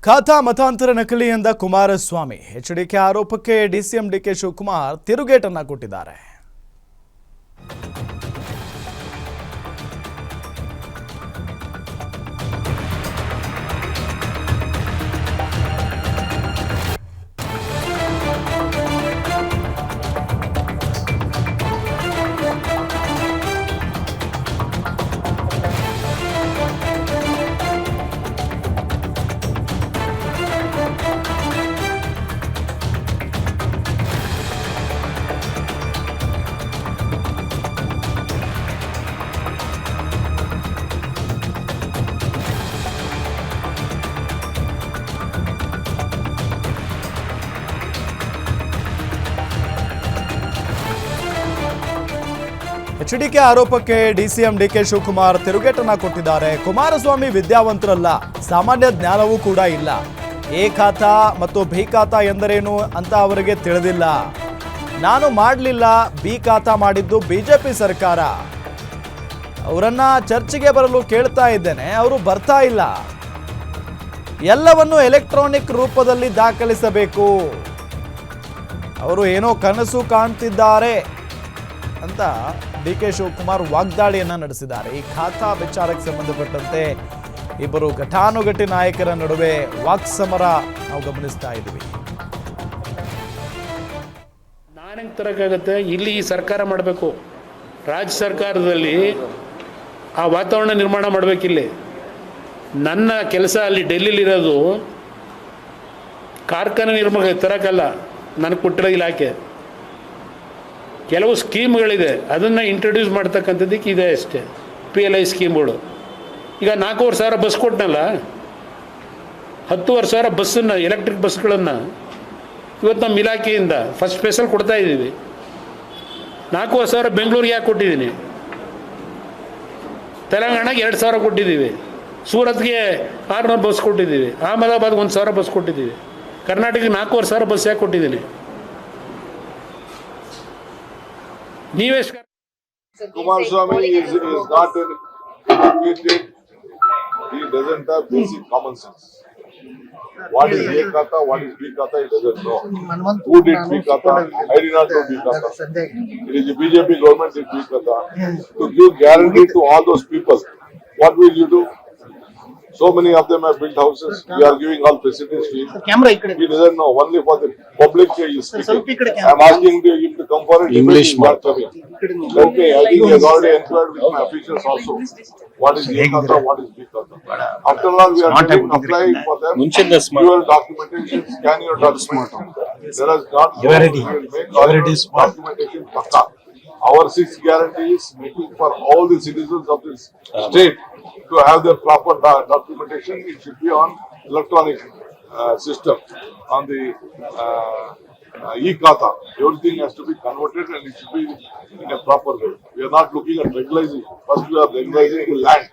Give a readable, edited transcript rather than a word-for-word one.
ಖಾತಾ ಮತಾಂತರ ನಕಲಿ ಎಂದ ಕುಮಾರಸ್ವಾಮಿ ಎಚ್ಡಿಕೆ ಆರೋಪಕ್ಕೆ ಡಿಸಿಎಂ ಡಿಕೆ ಶಿವಕುಮಾರ್ ತಿರುಗೇಟನ್ನ ಕೊಟ್ಟಿದ್ದಾರೆ. ಎಚ್ಡಿಕೆ ಆರೋಪಕ್ಕೆ ಡಿಸಿಎಂ ಡಿಕೆ ಶಿವಕುಮಾರ್ ತಿರುಗೇಟನ್ನ ಕೊಟ್ಟಿದ್ದಾರೆ. ಕುಮಾರಸ್ವಾಮಿ ವಿದ್ಯಾವಂತರಲ್ಲ, ಸಾಮಾನ್ಯ ಜ್ಞಾನವೂ ಕೂಡ ಇಲ್ಲ. ಎ ಖಾತಾ ಮತ್ತು ಬಿ ಖಾತಾ ಎಂದರೇನು ಅಂತ ಅವರಿಗೆ ತಿಳಿದಿಲ್ಲ. ನಾನು ಮಾಡಲಿಲ್ಲ, ಬಿ ಖಾತಾ ಮಾಡಿದ್ದು ಬಿಜೆಪಿ ಸರ್ಕಾರ. ಅವರನ್ನ ಚರ್ಚೆಗೆ ಬರಲು ಕೇಳ್ತಾ ಇದ್ದೇನೆ, ಅವರು ಬರ್ತಾ ಇಲ್ಲ. ಎಲ್ಲವನ್ನು ಎಲೆಕ್ಟ್ರಾನಿಕ್ ರೂಪದಲ್ಲಿ ದಾಖಲಿಸಬೇಕು. ಅವರು ಏನೋ ಕನಸು ಕಾಣ್ತಿದ್ದಾರೆ ಅಂತ ಡಿಕೆ ಶಿವಕುಮಾರ್ ವಾಗ್ದಾಳಿಯನ್ನ ನಡೆಸಿದ್ದಾರೆ. ಈ ಖಾತಾ ವಿಚಾರಕ್ಕೆ ಸಂಬಂಧಪಟ್ಟಂತೆ ಇಬ್ಬರು ಘಟಾನುಘಟಿ ನಾಯಕರ ನಡುವೆ ವಾಕ್ಸಮರ ನಾವು ಗಮನಿಸ್ತಾ ಇದ್ದೀವಿ. ನಾನೇನು ತರಕಾಗತ್ತೆ, ಇಲ್ಲಿ ಈ ಸರ್ಕಾರ ಮಾಡಬೇಕು. ರಾಜ್ಯ ಸರ್ಕಾರದಲ್ಲಿ ಆ ವಾತಾವರಣ ನಿರ್ಮಾಣ ಮಾಡಬೇಕಿಲ್ಲಿ. ನನ್ನ ಕೆಲಸ ಅಲ್ಲಿ ಡೆಲ್ಲಿಲಿರೋದು ಕಾರ್ಖಾನೆ ನಿರ್ಮಾಣ ತರಕಲ್ಲ, ನನಗೆ ಕೊಟ್ಟಿರೋ ಇಲಾಖೆ. ಕೆಲವು ಸ್ಕೀಮ್ಗಳಿದೆ, ಅದನ್ನು ಇಂಟ್ರೊಡ್ಯೂಸ್ ಮಾಡ್ತಕ್ಕಂಥದ್ದಕ್ಕೆ ಇದೆ ಅಷ್ಟೇ. PLI ಸ್ಕೀಮ್ಗಳು. ಈಗ 4,500 ಬಸ್ ಕೊಟ್ಟನಲ್ಲ, 10,000 ಬಸ್ಸನ್ನು, ಎಲೆಕ್ಟ್ರಿಕ್ ಬಸ್ಗಳನ್ನು ಇವತ್ತು ನಮ್ಮ ಇಲಾಖೆಯಿಂದ ಫಸ್ಟ್ ಫೇಸಲ್ಲಿ ಕೊಡ್ತಾ ಇದ್ದೀವಿ. 4,000 ಬೆಂಗಳೂರಿಗೆ ಯಾಕೆ ಕೊಟ್ಟಿದ್ದೀನಿ, ತೆಲಂಗಾಣಗೆ 2,000 ಕೊಟ್ಟಿದ್ದೀವಿ, ಸೂರತ್ಗೆ 600 ಬಸ್ ಕೊಟ್ಟಿದ್ದೀವಿ, ಅಹಮದಾಬಾದ್ಗೆ 1,000 ಬಸ್ ಕೊಟ್ಟಿದ್ದೀವಿ, ಕರ್ನಾಟಕಕ್ಕೆ 4,500 ಬಸ್ ಯಾಕೆ ಕೊಟ್ಟಿದ್ದೀನಿ. Kumaraswamy is not an educated, he doesn't have basic common sense. What is A Khata, what is B Khata, he doesn't know. Who did B Khata? I did not know B Khata. It is the BJP government did B Khata. To give guarantee to all those people, what will you do? So many of them have built houses. We are giving all facilities to him. He doesn't know. Only for the public he is speaking. I am asking him to come for it. English not coming. Okay, I think he has already inquired with my officials also. What is A Khata, what is B Khata? After all, we are applying for them. Your documentation, scan your documentation. There is not so we will make all your documentation pakka. Our 6th guarantee is making for all the citizens of this state to have their proper documentation. It should be on electronic system, on the e-Khata. Everything has to be converted and it should be in a proper way. We are not looking at regularizing. First we are regularizing the land.